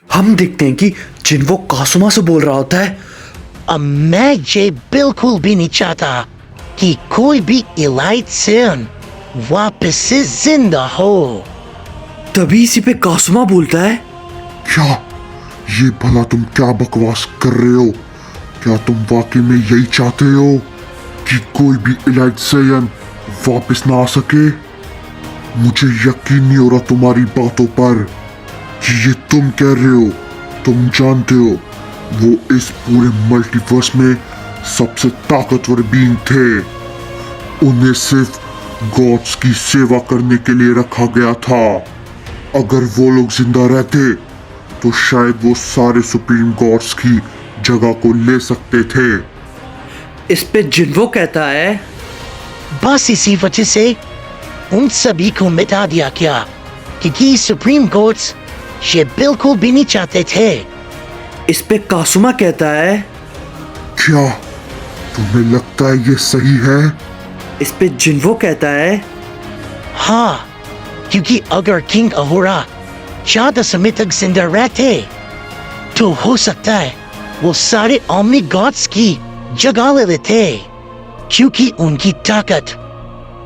हम देखते हैं कि जिन्वो कासुमा से बोल रहा होता है। अब मैं ये बिल्कुल भी नहीं चाहता कि कोई भी इलाइट सेन वापस से जिंदा हो। तभी इसी पे कासुमा बोलता है, क्या ये भला तुम क्या बकवास कर रहे हो? क्या तुम वाकई में यही चाहते हो कि कोई भी इलाइट सेयन वापस ना आ सके? मुझे यकीन नहीं हो रहा तुम्हारी बातों पर कि ये तुम कह रहे हो। तुम जानते हो वो इस पूरे मल्टीवर्स में सबसे ताकतवर बीइंग थे। उन्हें सिर्फ गॉड्स की सेवा करने के लिए रखा गया था। अगर वो लोग जिंदा रहते तो शायद वो सारे सुप्रीम गॉड्स की जगह को ले सकते थे। इस पे जिन्वो कहता है, बस इसी वजह से उन सभी को मिटा दिया गया क्योंकि सुप्रीम गॉड्स ये बिल्कुल भी नहीं चाहते थे। इस पे कासुमा कहता है, क्या तुम्हें लगता है ये सही है? इस पे जिन्वो कहता है, हाँ, क्योंकि अगर किंग अहोरा ज्यादा समय तक जिंदा रहते तो हो सकता है वो सारे ओमनी गॉड्स की जगह ले लेते, क्योंकि उनकी ताकत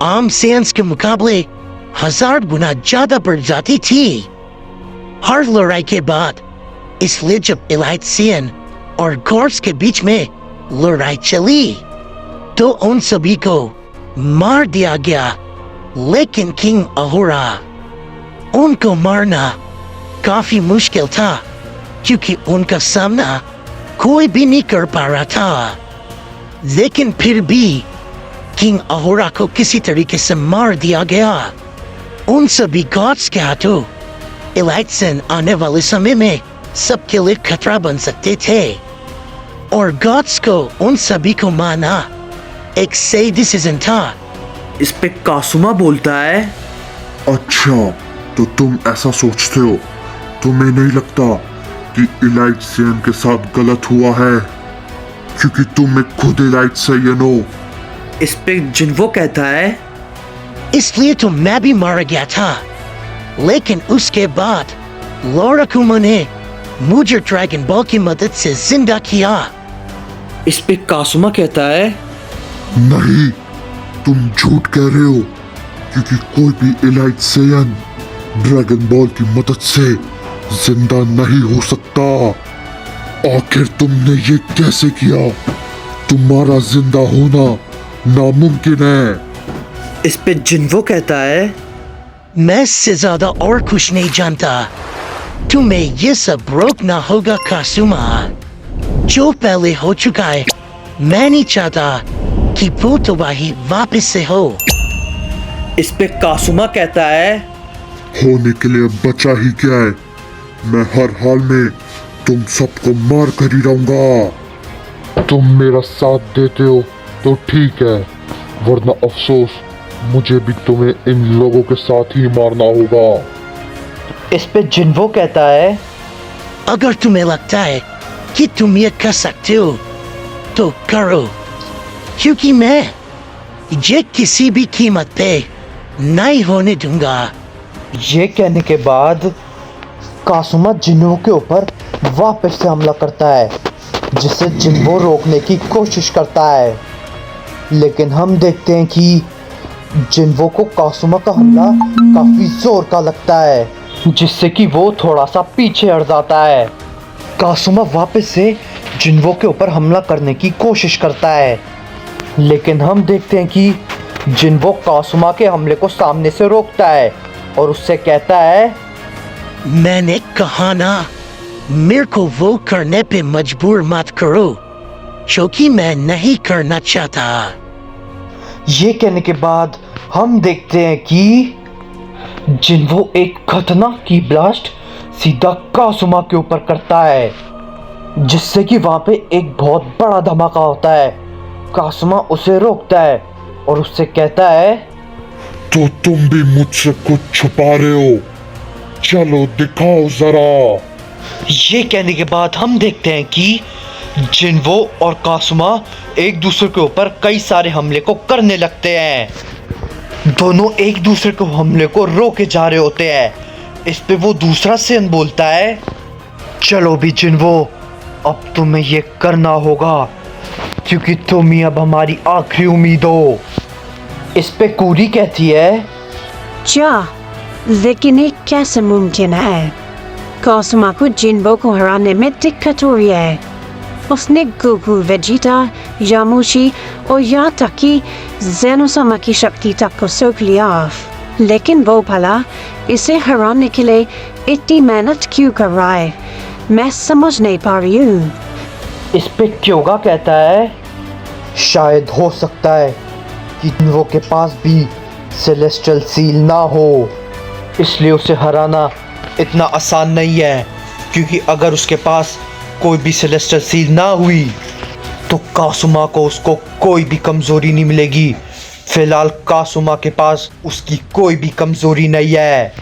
आम सेंस के मुकाबले 1000 गुना ज्यादा बढ़ जाती थी हर लड़ाई के बाद। इसलिए जब इलाइट सेन और गॉड्स के बीच में लड़ाई चली तो उन सभी को मार दिया गया, लेकिन किंग अहोरा उनको मारना काफी मुश्किल था क्योंकि उनका सामना कोई भी नहीं कर पा रहा था। लेकिन फिर भी किंग अहोरा को किसी तरीके से मार दिया गया। उन सभी गॉड्स के हाथों इलाइट सेन आने वाले समय में सबके लिए खतरा बन सकते थे और गॉड्स को उन सभी को मारना एक सही डिसीजन था। इस पे कासुमा बोलता है, अच्छा, तो तुम ऐसा सोचते हो? तुम्हें नहीं लगता कि इलाइट सेयन के साथ गलत हुआ है क्योंकि तुम एक खुद इलाइट सेयन हो? इस पे जिन्वो कहता है, इसलिए तो मैं भी मारा गया था, लेकिन उसके बाद लॉर्ड अकुमा ने मुझे ड्रैगन बॉल की मदद से जिंदा किया। इस पे कासुमा कहता है, नहीं, तुम झूठ कह रहे हो क्योंकि कोई भी इलाइट सेयन ड्रैगन बॉल की मदद से जिंदा नहीं हो सकता। आखिर तुमने ये कैसे किया? तुम्हारा जिंदा होना नामुमकिन है। इस पे जिन्वो कहता है, मैं इससे ज्यादा और कुछ नहीं जानता। तुम्हें ये सब रोकना होगा कासुमा। जो पहले हो चुका है मैं नहीं चाहता कि वो तबाही वापस से हो। इस पे कासुमा कहता है, होने के लिए बचा ही क्या है? मैं हर हाल में तुम सबको मार कर ही रहूंगा। तुम मेरा साथ देते हो तो ठीक है, वरना अफसोस मुझे भी तुम्हें इन लोगों के साथ ही मारना होगा। इस पे जिन्वो कहता है, अगर तुम्हें लगता है कि तुम ये कर सकते हो तो करो, क्योंकि मैं ये किसी भी कीमत पे नहीं होने दूंगा। ये कहने के बाद कासुमा जिन्वो के ऊपर वापस से हमला करता है, जिसे जिन्वो रोकने की कोशिश करता है। लेकिन हम देखते हैं कि जिन्वो को कासुमा का हमला काफी जोर का लगता है, जिससे कि वो थोड़ा सा पीछे हट जाता है। कासुमा वापस से जिन्वो के ऊपर हमला करने की कोशिश करता है, लेकिन हम देखते हैं कि जिन्वो कासुमा के हमले को सामने से रोकता है और उससे कहता है, मैंने कहा ना, मेरे को वो करने पे मजबूर मत करो जो कि मैं नहीं करना चाहता। ये कहने के बाद हम देखते हैं कि जिन्वो एक खतरनाक की ब्लास्ट सीधा कासुमा के ऊपर करता है, जिससे कि वहां पे एक बहुत बड़ा धमाका होता है। कासुमा उसे रोकता है और उससे कहता है, तो तुम भी मुझसे कुछ छुपा रहे हो? चलो दिखाओ जरा। ये कहने के बाद हम देखते हैं कि जिन्वो और कासुमा एक दूसरे के ऊपर कई सारे हमले को करने लगते हैं। दोनों एक दूसरे को हमले को रोके जा रहे होते हैं। इस पे वो दूसरा सेन बोलता है, चलो भी जिन्वो, अब तुम्हें ये करना होगा क्योंकि तुम ही अब हमारी आखिरी उम्मीद हो। इस पे कूरी कहती है, जा, लेकिन ये कैसे मुमकिन है? कासुमा को जिन्वो को हराने में दिक्कत हो रही है। उसने गोकू, वेजिटा, यामुशी और यहाँ तक कि ज़ेनोसामा की शक्ति तक को सोख लिया, लेकिन वो भला इसे हराने के लिए इतनी मेहनत क्यों कर रहा है? मैं समझ नहीं पा रही हूँ। इस पे क्योगा कहता है, शायद हो सकता है कि जिन्वो के पास भी सेलेस्टियल सील ना हो, इसलिए उसे हराना इतना आसान नहीं है, क्योंकि अगर उसके पास कोई भी सेलेस्टियल सील ना हुई तो कासुमा को उसको कोई भी कमजोरी नहीं मिलेगी। फिलहाल कासुमा के पास उसकी कोई भी कमजोरी नहीं है।